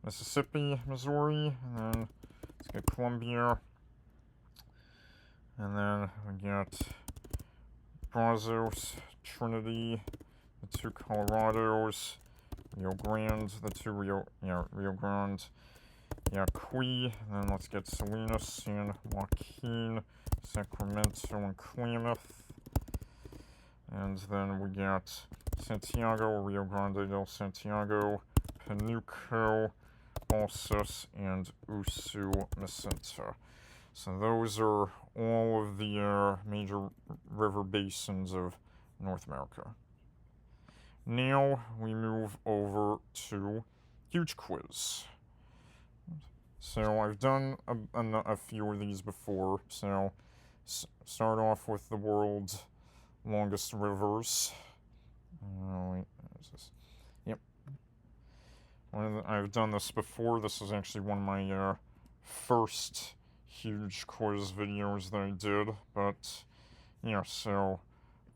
Mississippi, Missouri, and then let's get Columbia. And then we got Brazos, Trinity, the two Colorados, Rio Grande, the two Rio Grande, Yaqui, and then let's get Salinas, San Joaquin, Sacramento, and Klamath. And then we got Santiago, Rio Grande del Santiago, Panuco, Balsas, and Usumacinta. So those are all of the major river basins of North America. Now we move over to Huge Quiz. So I've done a few of these before. So start off with the world's longest rivers. Wait, is this? Yep. I've done this before. This is actually one of my first Huge Quiz videos that I did. But yeah, so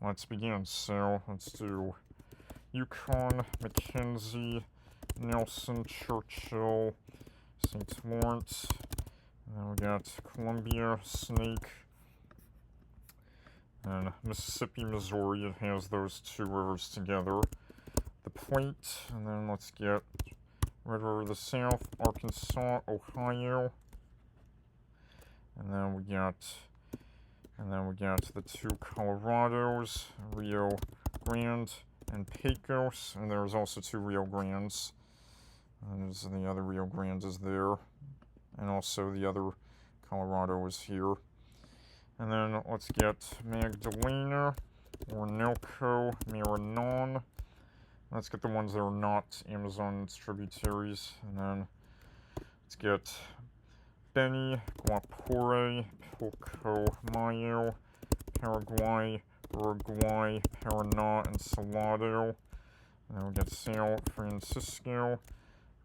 let's begin. So let's do Yukon, Mackenzie, Nelson, Churchill, St. Lawrence, and then we got Columbia, Snake, and Mississippi, Missouri. It has those two rivers together. The Platte, and then let's get Red River of the South, Arkansas, Ohio, and then we got the two Colorados, Rio Grande and Pecos, and there's also two Rio Grandes. And the other Rio Grande is there, and also the other Colorado is here. And then let's get Magdalena, Orinoco, Maranon. Let's get the ones that are not Amazon's tributaries. And then let's get Beni, Guapore, Pilcomayo, Paraguay, Uruguay, Paraná, and Salado. And then we get San Francisco,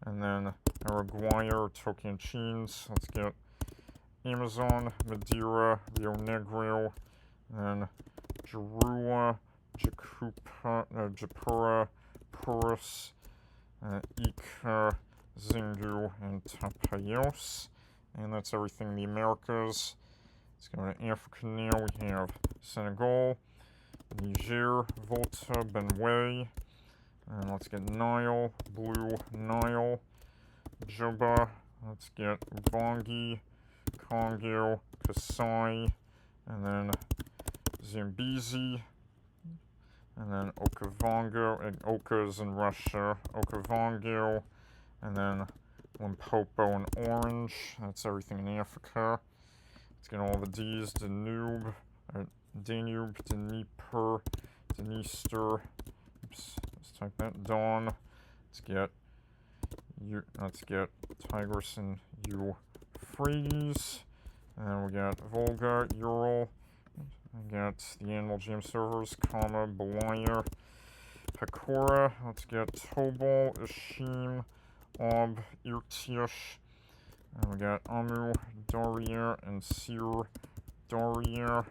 and then Uruguay or Tocantins. Let's get Amazon, Madeira, Rio Negro, and then Jarua, Japura, Purus, Ica, Zingu, and Tapayos. And that's everything in the Americas. Let's go to Africa now. We have Senegal, Niger, Volta, Benue. And let's get Nile, Blue Nile, Juba. Let's get Ubangi, Congo, Kasai, and then Zambezi, and then Okavango, and Oka is in Russia, Okavango, and then Limpopo and Orange. That's everything in Africa. Let's get all the D's, Danube, Dnieper, Dniester. Oops, let's type that. Don. Let's get Tigris and Euphrates. And then we got Volga, Ural. I got the Animal Jam servers, Belaya, Pecora. Let's get Tobol, Ishim, Ob, Irtish. And we got Amu, Daria, and Sir Daria.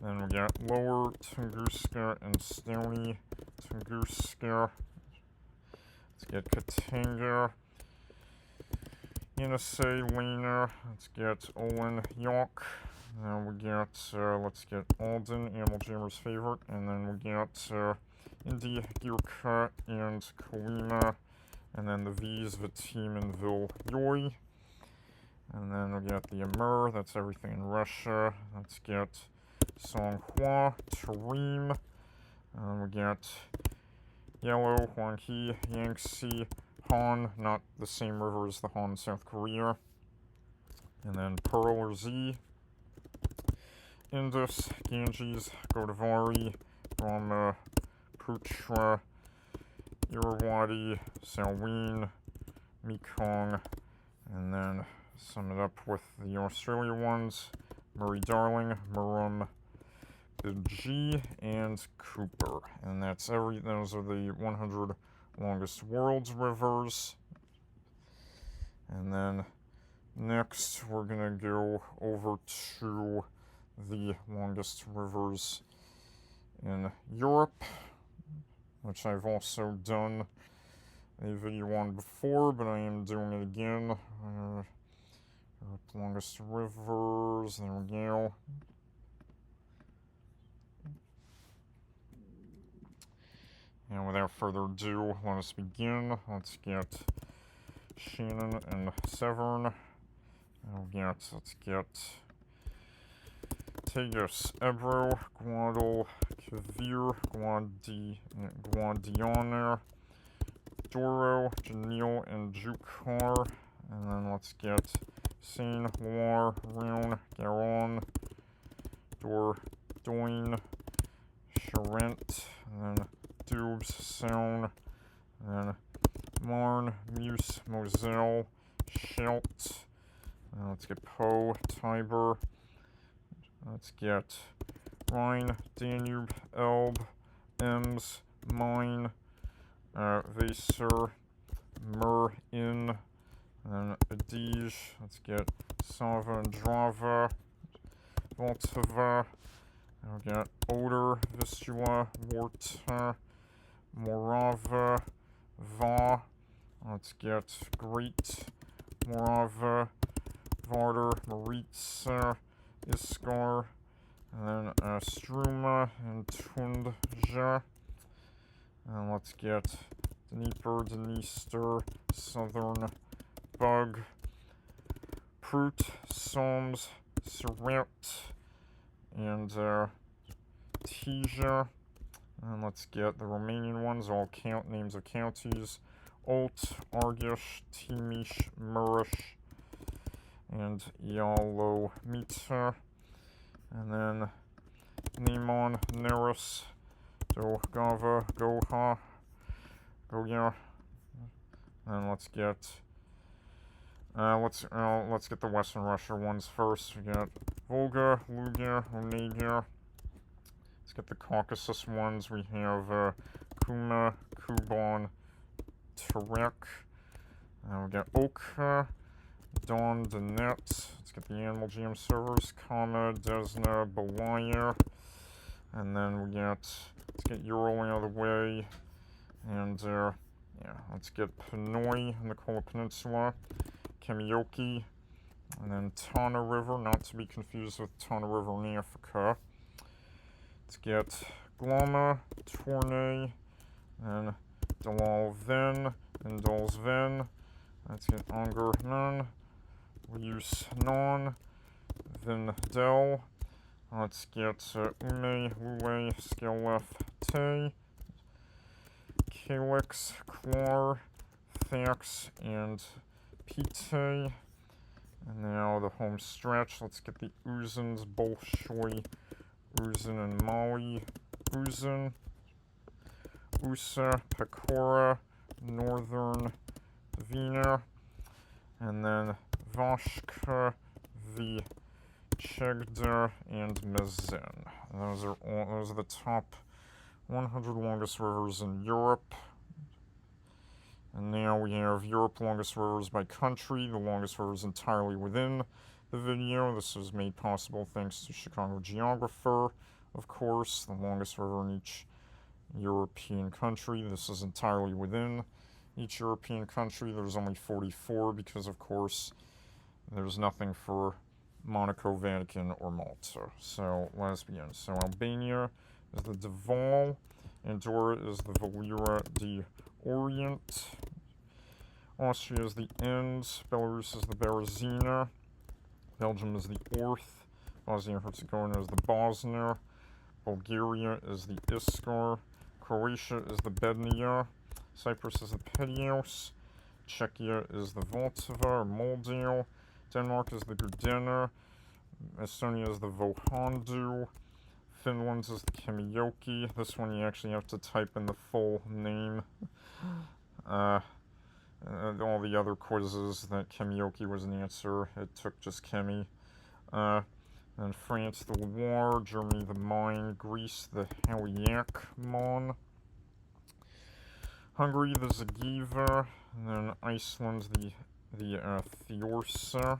Then we got Lower Tunguska and Stony Tunguska. Let's get Katanga, Yenisei, Lena. Let's get Olin, York. Then we got, let's get Alden, Animal Jammer's favorite. And then we got Indy, Girka, and Kolima. And then the V's, Vatim, and Vilyoy. And then we got the Amur. That's everything in Russia. Let's get Songhua, Tarim. And we got Yellow, Huanghe, Yangtze, Han, not the same river as the Han in South Korea. And then Pearl or Z, Indus, Ganges, Godavari, Brahmaputra, Irrawaddy, Salween, Mekong, and then sum it up with the Australia ones, Murray-Darling, Murrum, G, and Cooper. And those are the 100 longest world's rivers. And then next we're gonna go over to the longest rivers in Europe. which I've also done a video on before, but I am doing it again. Longest rivers, there we go. And without further ado, let us begin. Let's get Shannon and Severn. Let's get Tagus, Ebro, Guadalquivir, Guadiana, Douro, Janil, and Jukar. And then let's get Seine, Loire, Rhône, Garonne, Dordogne, Charente, and then Doubs, Saône, and then Marne, Meuse, Moselle, Scheldt. And let's get Po, Tiber. Let's get Rhine, Danube, Elbe, Ems, Main, Weser, Mur, Inn, and then Adige. Let's get Sava and Drava, Voltava. We'll get Oder, Vistula, Warta, Morava, Va. Let's get Great, Morava, Varder, Maritza, Iskar, and then Struma and Tundja. And let's get Dnieper, Dniester, Southern Bug, Prut, Soms, Surrent, and Tija. And let's get the Romanian ones, all names of counties: Olt, Argeș, Timiș, Mureș, and Ialomita. And then Neman, Neris, Dogava, Goha, Goya. And let's get the Western Russia ones first. We got Volga, Luga, Onega. Let's get the Caucasus ones. We have Kuma, Kuban, Terek. And we got Oka, Don, Donetsk. Let's get the Animal Jam servers. Kama, Desna, Belaya. And then let's get Ural out of the way. And let's get Panoy in the Kola Peninsula. Kemioki. And then Tana River, not to be confused with Tana River in Africa. Let's get Glama, Tournai, and Dalalven, and Dalsven. Let's get Angernan, Lius Non, Vindel. Let's get Ume, Lule, Skelef, Te, Kalix, Klar, Thax, and Pite. And now the home stretch. Let's get the Uzens, Bolshoi, Uzin and Mali, Uzin, Usa, Pecora, Northern Vina, and then Vashka, Vichegda, and Mezin. Those are the top 100 longest rivers in Europe. And now we have Europe longest rivers by country, the longest rivers entirely within the video. This was made possible thanks to Chicago Geographer, of course, the longest river in each European country. This is entirely within each European country. There's only 44 because, of course, there's nothing for Monaco, Vatican, or Malta. So let us begin. So Albania is the Deval, Andorra is the Valera de Orient, Austria is the Enns, Belarus is the Berezina, Belgium is the Orth, Bosnia-Herzegovina is the Bosna, Bulgaria is the Iskar, Croatia is the Bednia, Cyprus is the Pedios, Czechia is the Voltava or Moldau, Denmark is the Gudena, Estonia is the Vohandu, Finland is the Kemioki. This one you actually have to type in the full name. All the other quizzes that Kemioki was an answer, it took just Kemi. Then France, the Loire, Germany, the Main, Greece, the Haliak Mon, Hungary, the Zagiva, and then Iceland, the Thiorsa,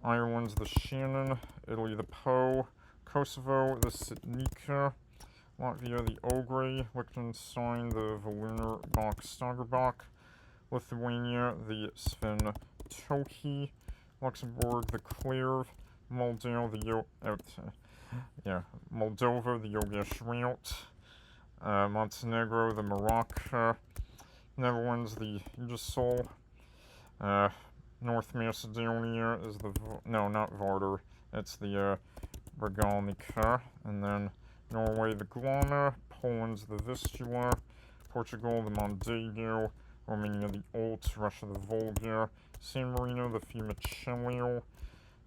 Ireland, the Shannon, Italy, the Po, Kosovo, the Sitnika, Latvia, the Ogre, Liechtenstein, the Voluner Bach Stagerbach, Lithuania, the Sventohi, Luxembourg, the Clerve, Moldova, the Yogeshriot, Montenegro, the Morocco, Netherlands, the Ugesol, North Macedonia is the, no, not Vardar, it's the Regalnica, and then Norway, the Glana, Poland's the Vistula, Portugal, the Mondego, Romania, the Olt, Russia, the Volga, San Marino, the Fiumicellio,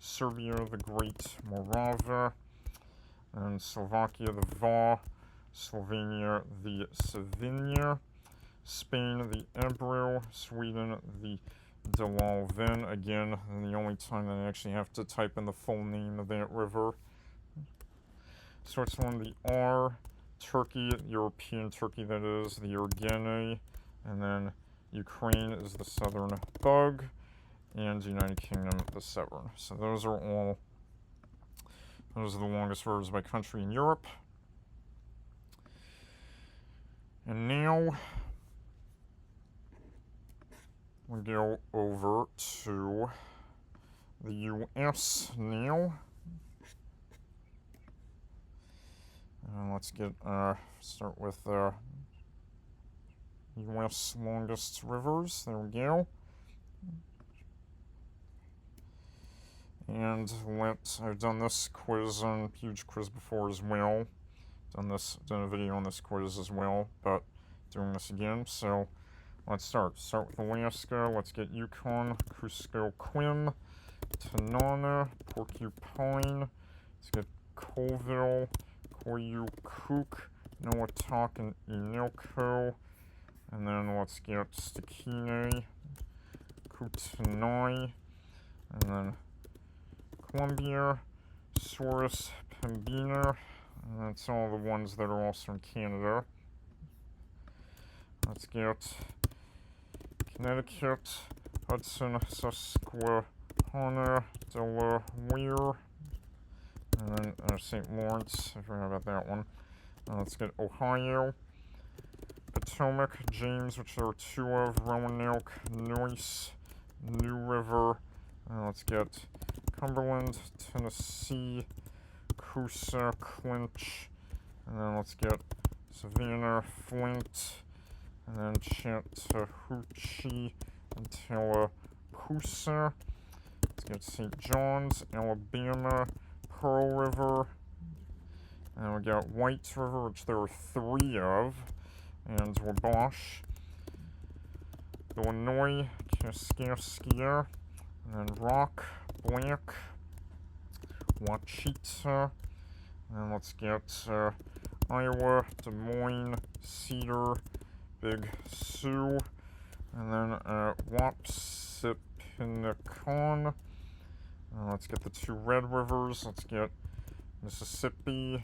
Serbia, the Great Morava, and Slovakia, the Va, Slovenia, the Savinia, Spain, the Ebro, Sweden, the Delalven, again, and the only time that I actually have to type in the full name of that river. Switzerland, the R, Turkey, European Turkey that is, the Urgene, and then Ukraine is the Southern Bug, and United Kingdom, the Severn. So those are the longest rivers by country in Europe. And now we go over to the US now. Let's get, start with US longest rivers. There we go. And I've done this quiz and huge quiz before as well. Done a video on this quiz as well, but doing this again. So let's start. Start with Alaska. Let's get Yukon, Kuskokwim, Tanana, Porcupine. Let's get Colville, Koyukuk, Noatak, and Inilko. And then let's get Stikine, Kootenai, and then Columbia, Saurus, Pembina, and that's all the ones that are also in Canada. Let's get Connecticut, Hudson, Susquehanna, Delaware, and then St. Lawrence, I forgot about that one. Let's get Ohio, Potomac, James, which there are two of, Roanoke, Noyce, New River, let's get Cumberland, Tennessee, Coosa, Clinch, and then let's get Savannah, Flint, and then Chattahoochee and Tallapoosa. Let's get St. John's, Alabama, Pearl River, and we got White River, which there are three of, and Wabash, Illinois, Kaskaskia, and then Rock, Black, Wachita, and let's get Iowa, Des Moines, Cedar, Big Sioux, and then Wapsipinicon. Let's get the two Red Rivers. Let's get Mississippi,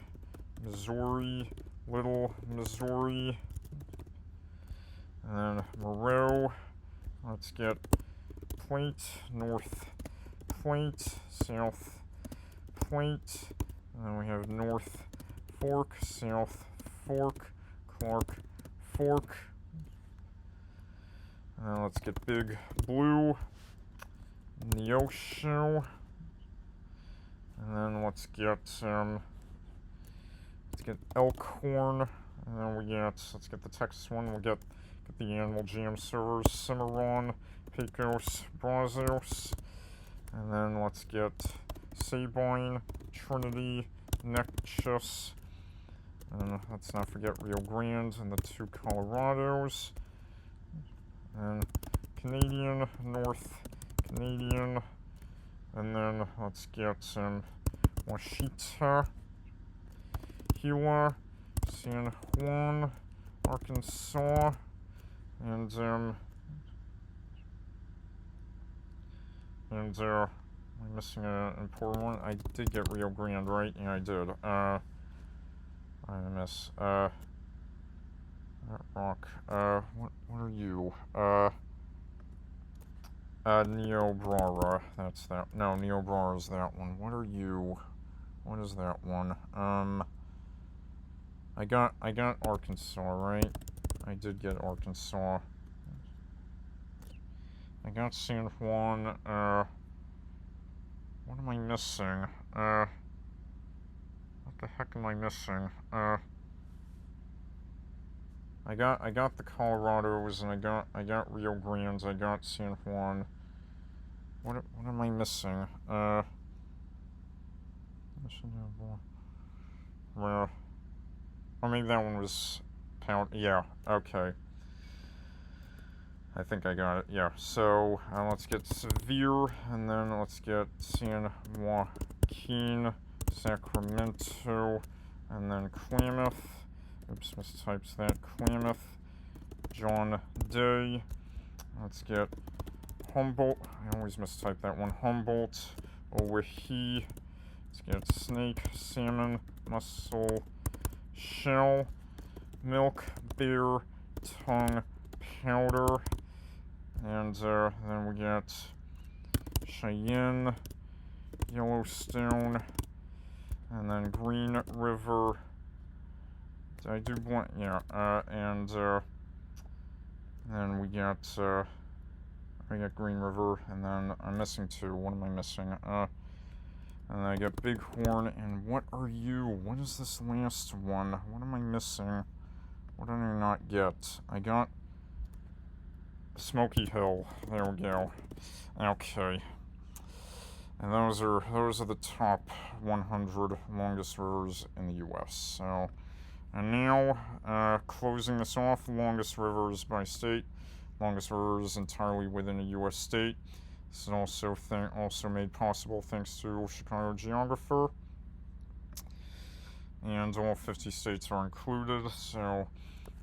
Missouri, Little Missouri, and then Moreau. Let's get Platte, North Platte, South Platte, and then we have North Fork, South Fork, Clark Fork, and then let's get Big Blue, Neosho, and then let's get Elkhorn, and then let's get the Texas one. We'll get the Animal Jam servers, Cimarron, Pecos, Brazos, and then let's get Sabine, Trinity, Neches, and let's not forget Rio Grande and the two Colorados, and Canadian, North Canadian, and then let's get Washita, Gila, San Juan, Arkansas, and am I missing an important one? I did get Rio Grande, right? Yeah, I did. I miss, Rock, what are you? Niobrara, that's that. No, Niobrara is that one. What are you? What is that one? I got Arkansas, right? I did get Arkansas. I got San Juan. What am I missing? What the heck am I missing? I got the Colorados, and I got Rio Grandes. I got San Juan. What am I missing? Well, I mean that one was pound. Yeah. Okay. I think I got it. Yeah. So let's get Severe, and then let's get San Joaquin, Sacramento, and then Klamath. Oops, mistypes that. Klamath, John Day. Let's get Humboldt. I always mistype that one. Humboldt, Owyhee. Let's get Snake, Salmon, Mussel, Shell, Milk, Bear, Tongue, Powder. And then we get Cheyenne, Yellowstone, and then Green River. Did I do blank? Yeah, and then we got Green River, and then I'm missing two. What am I missing? And then I got Bighorn, and what are you? What is this last one? What am I missing? What did I not get? I got Smoky Hill. There we go. Okay. And those are the top 100 longest rivers in the U.S. So, and now closing this off, longest rivers by state, longest rivers entirely within a U.S. state. This is also made possible thanks to Chicago geographer, and all 50 states are included. So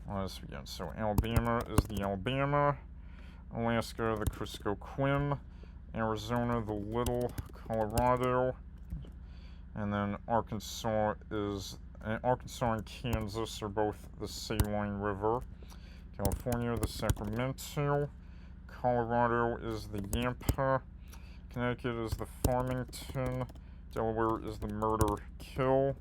let's begin. So Alabama is the Alabama, Alaska the Kuskokwim, Arizona the Little Colorado, and then Arkansas and Kansas are both the Saline River. California the Sacramento, Colorado is the Yampa, Connecticut is the Farmington, Delaware is the Murder Kill,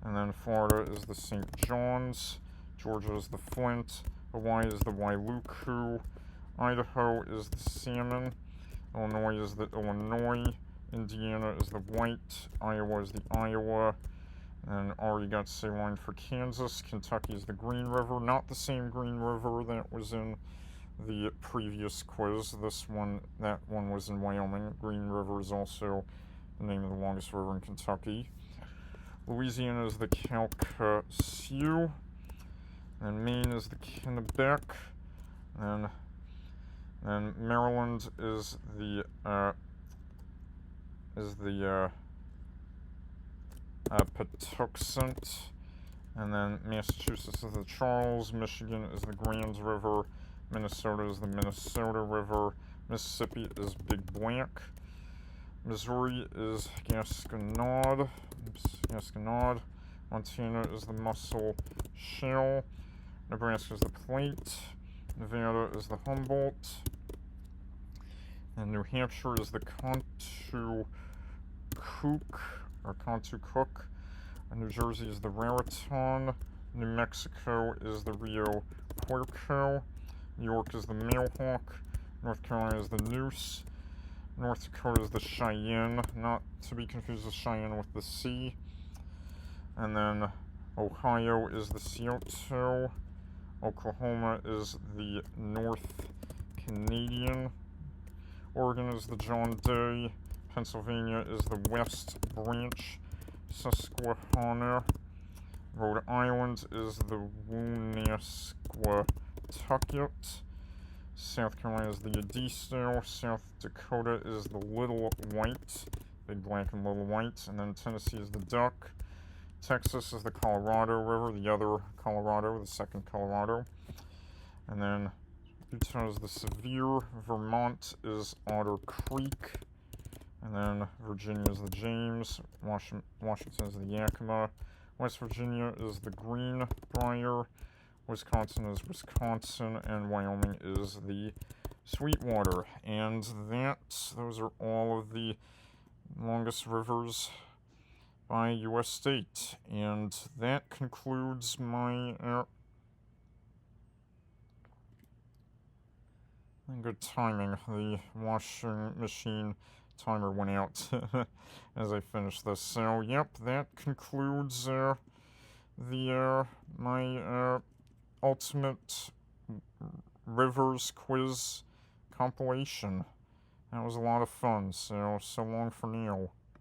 and then Florida is the St. John's, Georgia is the Flint, Hawaii is the Wailuku, Idaho is the Salmon, Illinois is the Illinois, Indiana is the White, Iowa is the Iowa, and already got Saline for Kansas. Kentucky is the Green River, not the same Green River that was in the previous quiz. That one was in Wyoming. Green River is also the name of the longest river in Kentucky. Louisiana is the Calcasieu, and Maine is the Kennebec, and Maryland is the Patuxent, and then Massachusetts is the Charles, Michigan is the Grand River, Minnesota is the Minnesota River, Mississippi is Big Blank, Missouri is Gasconade, Montana is the Muscle Shell, Nebraska is the Platte, Nevada is the Humboldt, and New Hampshire is the Contoocook, and New Jersey is the Raritan, New Mexico is the Rio Puerco, New York is the Mailhawk, North Carolina is the Noose, North Dakota is the Cheyenne, not to be confused with Cheyenne with the C, and then Ohio is the Scioto, Oklahoma is the North Canadian, Oregon is the John Day, Pennsylvania is the West Branch Susquehanna, Rhode Island is the Woonasquatucket, South Carolina is the Edisto, South Dakota is the Little White, Big Blank and Little White, and then Tennessee is the Duck, Texas is the Colorado River, the other Colorado, the second Colorado, and then Utah is the Sevier, Vermont is Otter Creek, and then Virginia is the James, Washington is the Yakima, West Virginia is the Greenbrier, Wisconsin is Wisconsin, and Wyoming is the Sweetwater. And those are all of the longest rivers by U.S. State. And that concludes my good timing. The washing machine timer went out as I finished this. So, yep, that concludes my ultimate rivers quiz compilation. That was a lot of fun. So long for now.